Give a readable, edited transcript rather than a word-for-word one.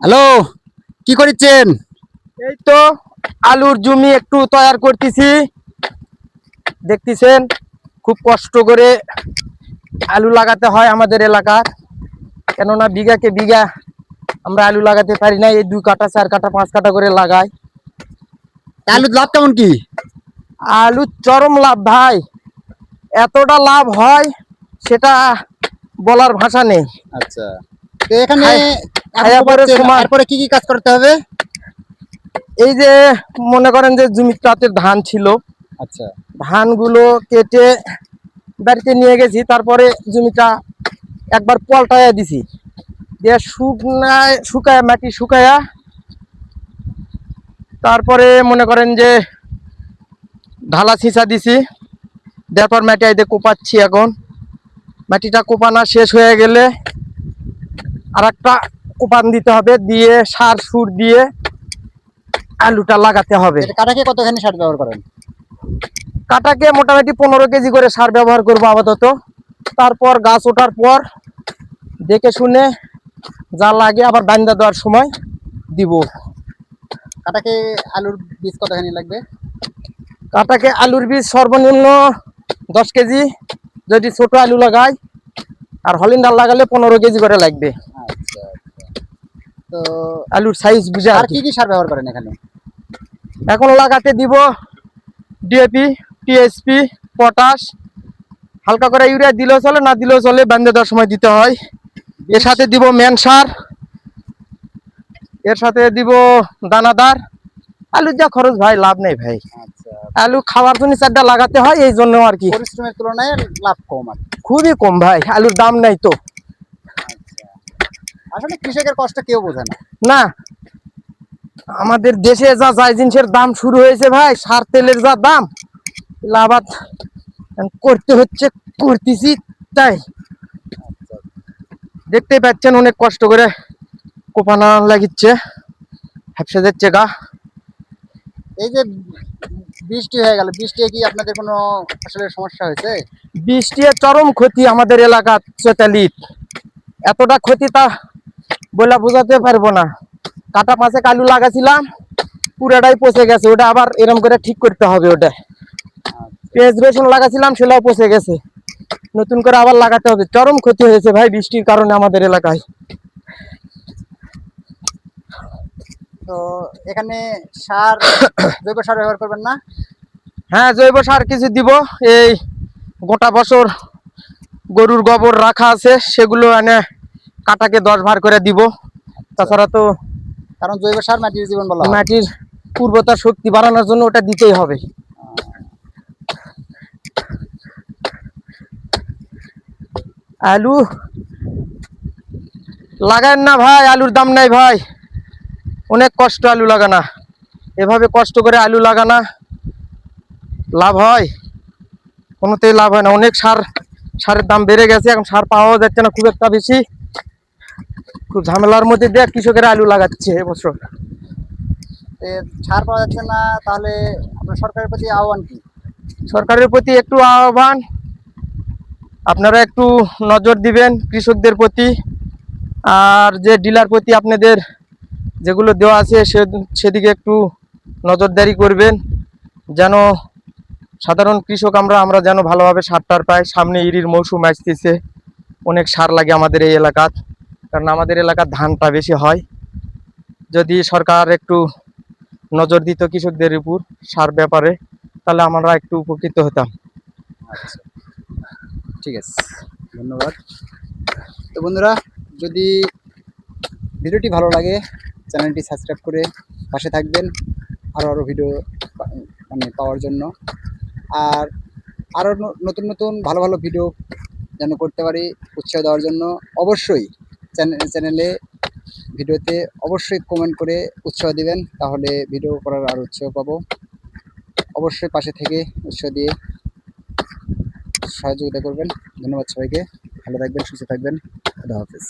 Hello, কি করছেন? এই তো আলুর জমি একটু তৈরি করতেছি। দেখতেছেন খুব কষ্ট করে আলু লাগাতে হয় আমাদের এলাকার, কেননা বিঘাকে বিঘা আমরা আলু লাগাতে পারি না। এই 2 কাঠা 4 কাঠা 5 কাঠা করে লাগাই। আলুর লাভ কেমন কি? আলুর চরম লাভ ভাই, এতটা লাভ হয় সেটা বলার ভাষা নেই। আচ্ছা, তো এখানে খায়া পরে সময় এরপরে কি কি কাজ করতে হবে? এই যে মনে করেন যে জমিটাতে ধান ছিল, আচ্ছা, ধানগুলো কেটে বাড়িতে নিয়ে গেছি, তারপরে জমিটা একবার পল্টাইয়া দিছি, দিয়ে শুকায় মাটি শুকায়া তারপরে মনে করেন যে ঢালা ছিঁচা দিছি, দেওয়ার পর মাটি আইতে কোপাচ্ছি। এখন মাটিটা কোপানো শেষ হয়ে গেলে আর একটা কোপান দিতে হবে, দিয়ে সার সুর দিয়ে আলুটা লাগাতে হবে। কাটাকে কতখানি সার ব্যবহার করেন? কাটাকে মোটামুটি 15 কেজি করে সার ব্যবহার করবো আপাতত। তারপর গাছ ওঠার পর দেখে শুনে যা লাগে আবার বান্দা দেওয়ার সময় দিব। কাটাকে আলুর বীজ কতখানি লাগবে? কাটাকে আলুর বীজ সর্বনিম্ন 10 কেজি যদি ছোট আলু লাগাই, আর হলিন্ডার লাগালে 15 কেজি করে লাগবে। আচ্ছা, তো আলুর সাইজ বুঝে আর কি কি সার ব্যবহার করেন এখানে? এখন লাগাতে দিব ডিএপি, টিএসপি, পটাশ, হালকা করে ইউরিয়া দিলেও চলে, না দিলেও চলে, বান্ধে দেওয়ার সময় দিতে হয়। এর সাথে দিব মেন সার, এর সাথে দিব দানাদার। আলুর যা খরচ ভাই, লাভ নেই ভাই। আচ্ছা, আলু খাওয়ার জন্য চারটা লাগাতে হয়, এই জন্য আর কি। পরিশ্রমের তুলনায় লাভ কম আর খুবই কম ভাই, আলুর দাম নাই তো। আচ্ছা, আসলে কৃষকের কষ্ট কেউ বোঝে না। না, আমাদের দেশে যা যাই জিনিসের দাম শুরু হয়েছে ভাই, সার তেলের যা দাম, লাভাত করতে হচ্ছে, করতেছি তাই। দেখতেই পাচ্ছেন অনেক কষ্ট করে কোপানো লাগিচ্ছে, হ্যাপসে যাচ্ছে গা। এই যে বৃষ্টি হয়ে গেল, বৃষ্টি কি আপনাদের কোনো আসলে সমস্যা হয়েছে? বৃষ্টির চরম ক্ষতি আমাদের এলাকা চৈতালিত, এতটা ক্ষতি তা বলে বোঝাতে পারবো না। কাটা পাশে আলু লাগাছিলাম, পুরাটাই পচে গেছে, ওটা আবার এরম করে ঠিক করতে হবে। ওটা পেঁয়াজ রসুন লাগাছিলাম, সেটাও পচে গেছে, নতুন করে আবার লাগাতে হবে। চরম ক্ষতি হয়েছে ভাই বৃষ্টির কারণে আমাদের এলাকায়। তো এখানে সার, জৈব সার ব্যবহার করবেন না? হ্যাঁ, জৈব সার কিছু দিব। এই গোটা বছর গরুর গোবর রাখা আছে, সেগুলো এনে কাটাকে 10 ভার করে দিব। তাছাড়া তো কারণ জৈব সার মাটির জীবন বলা হয়। মাটির উর্বরতা শক্তি বাড়ানোর জন্য ওটা দিতেই হবে। আলু লাগান না ভাই, আলুর দাম নাই ভাই, অনেক কষ্ট আলু লাগানা। এভাবে কষ্ট করে আলু লাগানা লাভ হয়? কোনোতেই লাভ হয় না। অনেক সারের দাম বেড়ে গেছে, এখন সার পাওয়া যাচ্ছে না খুব একটা বেশি। খুব ঝামেলার মধ্যে দিয়ে কৃষকেরা আলু লাগাচ্ছে এবছর। সার পাওয়া যাচ্ছে না, তাহলে আপনার সরকারের প্রতি আহ্বান কি? সরকারের প্রতি একটু আহ্বান, আপনারা একটু নজর দিবেন কৃষকদের প্রতি, আর যে ডিলার প্রতি আপনাদের যেগুলো দেওয়া আছে সেদিকে একটু নজরদারি করবেন, যেন সাধারণ কৃষক আমরা যেন ভালোভাবে সারটার পাই। সামনে ইরির মৌসুম আসতেছে, অনেক সার লাগে আমাদের এই এলাকার, কারণ আমাদের এলাকার ধানটা বেশি হয়। যদি সরকার একটু নজর দিত কৃষকদের উপর সার ব্যাপারে, তাহলে আমরা একটু উপকৃত হতাম। আচ্ছা, ঠিক আছে, ধন্যবাদ। তো বন্ধুরা, যদি ভিডিওটি ভালো লাগে চ্যানেলটি সাবস্ক্রাইব করে পাশে থাকবেন আরও ভিডিও পাওয়ার জন্য। আর আরও নতুন নতুন ভালো ভালো ভিডিও যেন করতে পারি, উৎসাহ দেওয়ার জন্য অবশ্যই চ্যানেলে ভিডিওতে অবশ্যই কমেন্ট করে উৎসাহ দিবেন, তাহলে ভিডিও করার আরও উৎসাহ পাবো। অবশ্যই পাশে থেকে উৎসাহ দিয়ে সহযোগিতা করবেন। ধন্যবাদ সবাইকে, ভালো থাকবেন, সুস্থ থাকবেন, খুদা হাফেজ।